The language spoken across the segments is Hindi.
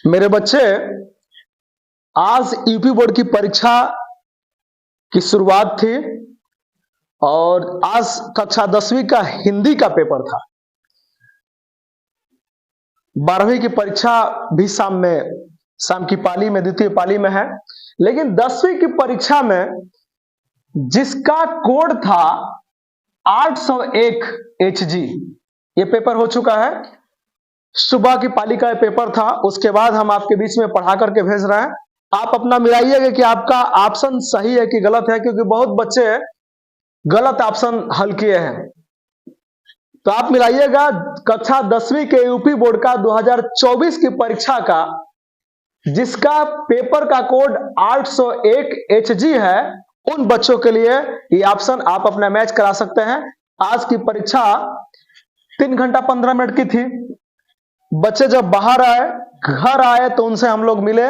मेरे बच्चे, आज यूपी बोर्ड की परीक्षा की शुरुआत थी और आज कक्षा 10वीं का हिंदी का पेपर था। 12वीं की परीक्षा भी शाम की पाली में, द्वितीय पाली में है, लेकिन 10वीं की परीक्षा में जिसका कोड था 801 HG, ये पेपर हो चुका है। सुबह की पाली का पेपर था, उसके बाद हम आपके बीच में पढ़ा करके भेज रहे हैं। आप अपना मिलाइएगा कि आपका ऑप्शन सही है कि गलत है, क्योंकि बहुत बच्चे गलत ऑप्शन हल किए हैं। तो आप मिलाइएगा कक्षा 10वीं के यूपी बोर्ड का 2024 की परीक्षा का जिसका पेपर का कोड 801 HG है, उन बच्चों के लिए ये ऑप्शन आप अपना मैच करा सकते हैं। आज की परीक्षा 3 घंटा 15 मिनट की थी। बच्चे जब बाहर आए, घर आए, तो उनसे हम लोग मिले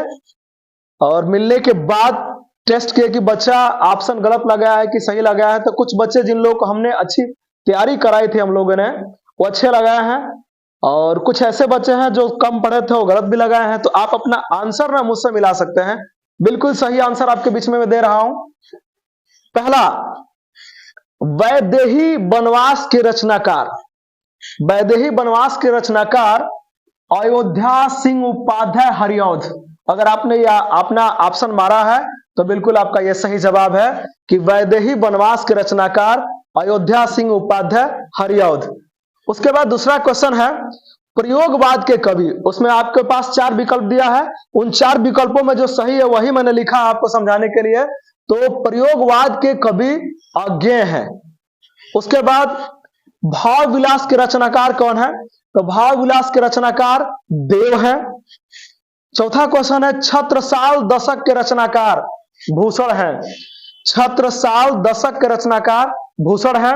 और मिलने के बाद टेस्ट किए कि बच्चा ऑप्शन गलत लगाया है कि सही लगाया है। तो कुछ बच्चे जिन लोगों को हमने अच्छी तैयारी कराई थी हम लोगों ने, वो अच्छे लगाए हैं, और कुछ ऐसे बच्चे हैं जो कम पढ़े थे, वो गलत भी लगाए हैं। तो आप अपना आंसर ना मुझसे मिला सकते हैं। बिल्कुल सही आंसर आपके बीच में मैं दे रहा हूं। पहला, वैदेही वनवास के रचनाकार, वैदेही वनवास के रचनाकार अयोध्या सिंह उपाध्याय हरिऔध। अगर आपने अपना ऑप्शन मारा है तो बिल्कुल आपका यह सही जवाब है कि वैदेही वनवास के रचनाकार अयोध्या सिंह उपाध्याय हरिऔध। उसके बाद दूसरा क्वेश्चन है, प्रयोगवाद के कवि। उसमें आपके पास 4 विकल्प दिया है, उन 4 विकल्पों में जो सही है वही मैंने लिखा आपको समझाने के लिए। तो प्रयोगवाद के कवि अज्ञेय है। उसके बाद भाव विलास के रचनाकार कौन है? तो भाव विलास के रचनाकार देव है। चौथा क्वेश्चन है, छत्रसाल दशक के रचनाकार भूषण है। छत्रसाल दशक के रचनाकार भूषण है।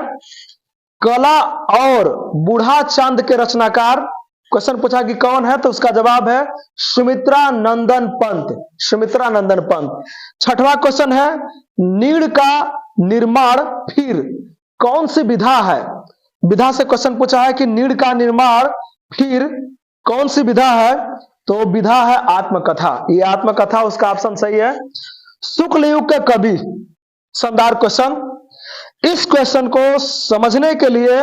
कला और बूढ़ा चांद के रचनाकार, क्वेश्चन पूछा कि कौन है, तो उसका जवाब है सुमित्रा नंदन पंत। सुमित्रा नंदन पंत। छठवां क्वेश्चन है, नीड़ का निर्माण फिर कौन सी विधा है? विधा से क्वेश्चन पूछा है कि नीड़ का निर्माण फिर कौन सी विधा है? तो विधा है आत्मकथा। ये आत्मकथा, उसका ऑप्शन सही है। शुक्ल युग के कवि, शानदार क्वेश्चन। इस क्वेश्चन को समझने के लिए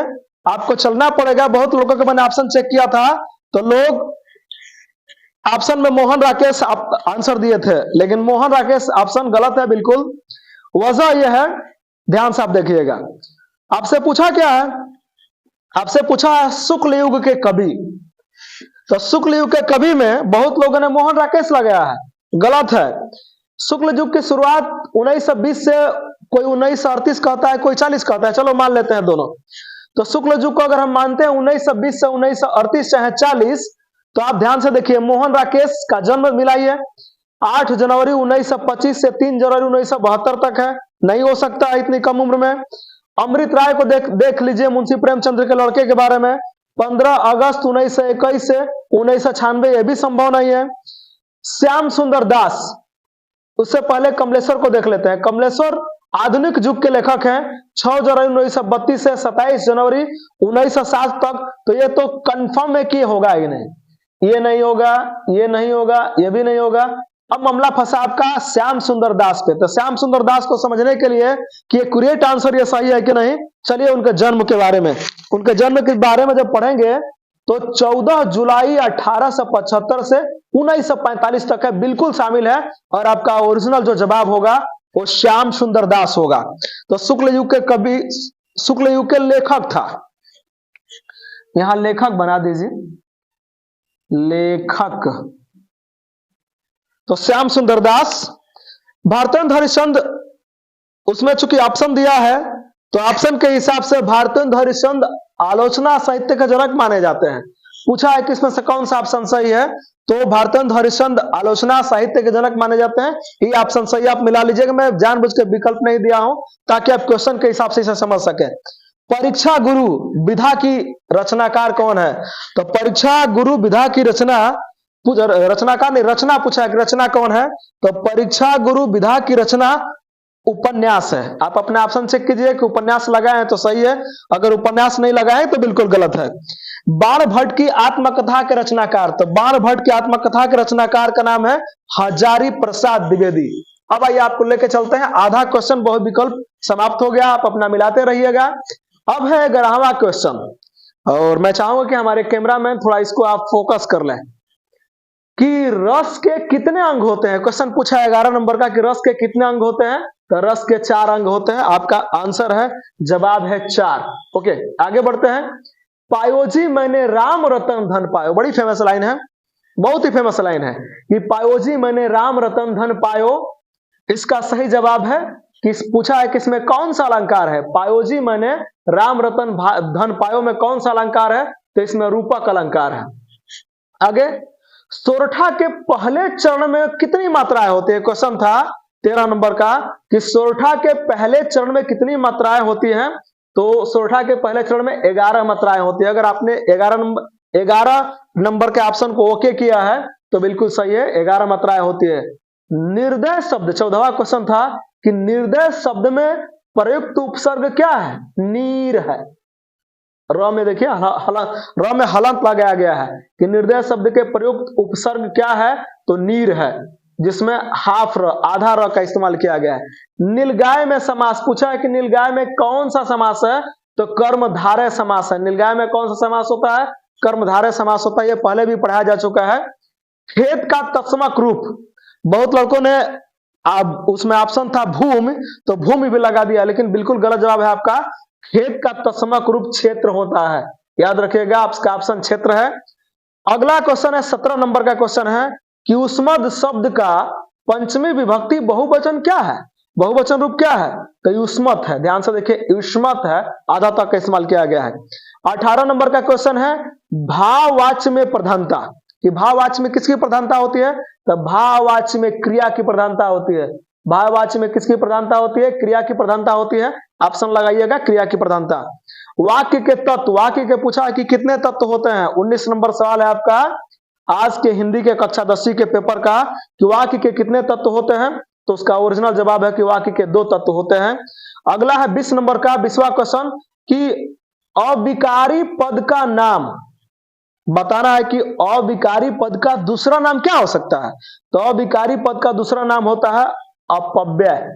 आपको चलना पड़ेगा। बहुत लोगों के मैंने ऑप्शन चेक किया था, तो लोग ऑप्शन में मोहन राकेश आंसर दिए थे, लेकिन मोहन राकेश ऑप्शन गलत है बिल्कुल। वजह यह है, ध्यान से आप देखिएगा। आपसे पूछा क्या है? आपसे पूछा है शुक्ल युग के कवि। तो शुक्ल युग के कवि में बहुत लोगों ने मोहन राकेश लगाया है, गलत है। शुक्ल युग की शुरुआत 1920 से, कोई 1938 कहता है, कोई 40 कहता है, चलो मान लेते हैं दोनों। तो शुक्ल युग को अगर हम मानते हैं 1920 से 1938 चाहे 40, तो आप ध्यान से देखिए, मोहन राकेश का जन्म मिलाइए 8 जनवरी 1925 से 3 जनवरी 1972 तक है, नहीं हो सकता है इतनी कम उम्र में। अमृत राय को देख लीजिए, मुंशी प्रेमचंद्र के लड़के के बारे में, 15 अगस्त 1921 से 1996, यह भी संभव नहीं है। श्याम सुंदर दास, उससे पहले कमलेश्वर को देख लेते हैं। कमलेश्वर आधुनिक युग के लेखक हैं, 6 जनवरी 1932 से 27 जनवरी 1907 तक। तो ये तो कंफर्म है कि होगा ही नहीं, ये नहीं होगा, ये नहीं होगा, ये भी नहीं होगा। अब मामला फंसा आपका श्याम सुंदर दास पे। तो श्याम सुंदर दास को समझने के लिए कि ये करेक्ट आंसर ये सही है कि नहीं, चलिए उनके जन्म के बारे में, उनके जन्म के बारे में जब पढ़ेंगे तो 14 जुलाई 1875 से 1945 तक है, बिल्कुल शामिल है। और आपका ओरिजिनल जो जवाब होगा वो श्याम सुंदर दास होगा। तो शुक्ल युग के कवि, शुक्ल युग के लेखक था, यहां लेखक बना दीजिए, लेखक। तो श्याम सुंदर दास। भारतेंद्र हरिश्चंद्र, उसमें चूंकि ऑप्शन दिया है तो ऑप्शन के हिसाब से भारतेंद्र हरिश्चंद्र आलोचना साहित्य के जनक माने जाते हैं। पूछा है कि इसमें से कौन सा ऑप्शन सही है, तो भारतेंद्र हरिश्चंद्र आलोचना साहित्य के जनक माने जाते हैं। ये ऑप्शन सही आप मिला लीजिएगा। मैं जानबूझ के विकल्प नहीं दिया हूं ताकि आप क्वेश्चन के हिसाब से इसे समझ सके। परीक्षा गुरु विधा की रचनाकार कौन है? तो परीक्षा गुरु विधा की रचनाकार नहीं, रचना पूछा है कि रचना कौन है? तो परीक्षा गुरु विधा की रचना उपन्यास है। आप अपने ऑप्शन चेक कीजिए कि उपन्यास लगाए हैं तो सही है, अगर उपन्यास नहीं लगाए तो बिल्कुल गलत है। बाणभट्ट की आत्मकथा के रचनाकार, तो बाणभट्ट की आत्मकथा के रचनाकार का नाम है हजारी प्रसाद द्विवेदी। अब आइए आपको लेके चलते हैं, आधा क्वेश्चन बहुत विकल्प समाप्त हो गया, आप अपना मिलाते रहिएगा। अब है 11वां क्वेश्चन, और मैं चाहूंगा कि हमारे कैमरामैन थोड़ा इसको आप फोकस कर लें कि रस के कितने अंग होते हैं। क्वेश्चन पूछा है 11 नंबर का कि रस के कितने अंग होते हैं, तो रस के 4 अंग होते हैं। आपका आंसर है, जवाब है 4। ओके, आगे बढ़ते हैं। पायो जी मैंने राम रतन धन पायो, बड़ी फेमस लाइन है, बहुत ही फेमस लाइन है कि पायो जी मैंने राम रतन धन पायो। इसका सही जवाब है कि पूछा है कि इसमें कौन सा अलंकार है। पायो जी मैंने राम रतन धन पायो में कौन सा अलंकार है, तो इसमें रूपक अलंकार है। आगे, सोरठा के पहले चरण में कितनी मात्राएं होती है। क्वेश्चन था 13 नंबर का कि सोरठा के पहले चरण में कितनी मात्राएं होती हैं, तो सोरठा के पहले चरण में 11 मात्राएं होती है। अगर आपने 11 नंबर के ऑप्शन को ओके किया है तो बिल्कुल सही है, 11 मात्राएं होती है। निर्दय शब्द, 14वां क्वेश्चन था कि निर्दय शब्द में प्रयुक्त उपसर्ग क्या है, नीर है। र में देखिए र में हलंत लगाया गया है कि निर्दय शब्द के प्रयुक्त उपसर्ग क्या है, तो नीर है, जिसमें हाफ र, आधा र का इस्तेमाल किया गया है। नीलगाय में समास पूछा है कि नीलगाय में कौन सा समास है, तो कर्मधारय समास है। नीलगाय में कौन सा समास होता है, कर्मधारय समास होता है, यह पहले भी पढ़ाया जा चुका है। खेत का तत्समक रूप, बहुत लड़कों ने अब उसमें ऑप्शन था भूमि, तो भूमि भी लगा दिया, लेकिन बिल्कुल गलत जवाब है आपका। खेत का तत्समक रूप क्षेत्र होता है, याद रखिएगा, आपका ऑप्शन क्षेत्र है। अगला क्वेश्चन है 17 नंबर का क्वेश्चन है कि उस्मद शब्द का पंचमी विभक्ति बहुवचन क्या है, बहुवचन रूप क्या है, तो युष्मत है। ध्यान से देखिए, युष्मत है, आधा तक का इस्तेमाल किया गया है। 18 नंबर का क्वेश्चन है भाववाच्य में प्रधानता, कि भाववाच्य में किसकी प्रधानता होती है, तो भाववाच्य में क्रिया की प्रधानता होती है। भाववाच्य में किसकी प्रधानता होती है, क्रिया की प्रधानता होती है। ऑप्शन लगाइएगा, क्रिया की प्रधानता। वाक्य के तत्व, वाक्य के पूछा है कि कितने तत्व होते हैं, 19 नंबर सवाल है आपका आज के हिंदी के कक्षा 10वीं के पेपर का, कि वाक्य के कितने तत्व होते हैं, तो उसका ओरिजिनल जवाब है कि वाक्य के 2 तत्व होते हैं। अगला है 20 नंबर का 20वां क्वेश्चन कि अविकारी पद का नाम बताना है कि अविकारी पद का दूसरा नाम क्या हो सकता है, तो अविकारी पद का दूसरा नाम होता है अपव्यय।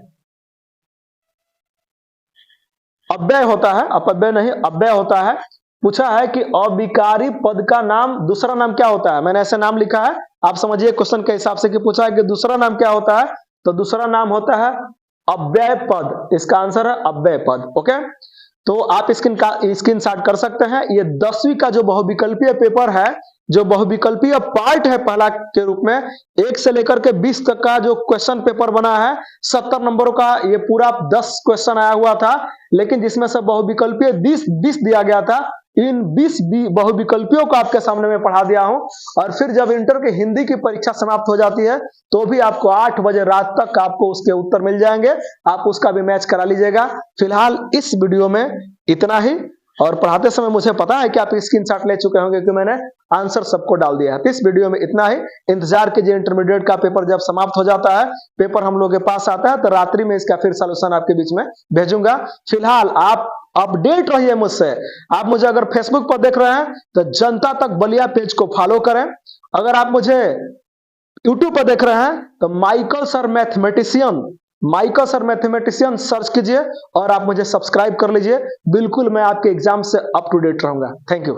अव्यय होता है, अपव्यय नहीं, अव्यय होता है। पूछा है कि अविकारी पद का नाम दूसरा नाम क्या होता है, मैंने ऐसे नाम लिखा है, आप समझिए क्वेश्चन के हिसाब से कि पूछा है कि दूसरा नाम क्या होता है, तो दूसरा नाम होता है अव्यय पद। इसका आंसर है अव्यय पद। ओके, तो आप स्क्रीनशॉट कर सकते हैं। ये 10वीं का जो बहुविकल्पीय पेपर है, जो बहुविकल्पीय पार्ट है पहला के रूप में, 1 से लेकर के 20 तक का जो क्वेश्चन पेपर बना है, 70 नंबरों का ये पूरा 10 क्वेश्चन आया हुआ था, लेकिन जिसमें से बहुविकल्पीय 20 दिया गया था। इन 20 बहुविकल्पियों को आपके सामने में पढ़ा दिया हूं, और फिर जब इंटर की हिंदी की परीक्षा समाप्त हो जाती है तो भी आपको 8 बजे रात तक आपको उसके उत्तर मिल जाएंगे, आप उसका भी मैच करा लीजिएगा। फिलहाल इस वीडियो में इतना ही, और पढ़ाते समय मुझे पता है कि आप स्क्रीनशॉट ले चुके होंगे कि मैंने आंसर सबको डाल दिया है। तो इस वीडियो में इतना ही, इंतजार कीजिए इंटरमीडिएट का पेपर जब समाप्त हो जाता है, पेपर हम लोग के पास आता है, तो रात्रि में इसका फिर सॉल्यूशन आपके बीच में भेजूंगा। फिलहाल आप अपडेट रहिए मुझसे। आप मुझे अगर फेसबुक पर देख रहे हैं तो जनता तक बलिया पेज को फॉलो करें। अगर आप मुझे यूट्यूब पर देख रहे हैं तो माइकल सर मैथमेटिशियन सर्च कीजिए और आप मुझे सब्सक्राइब कर लीजिए। बिल्कुल मैं आपके एग्जाम से अप टू डेट रहूंगा। Thank you.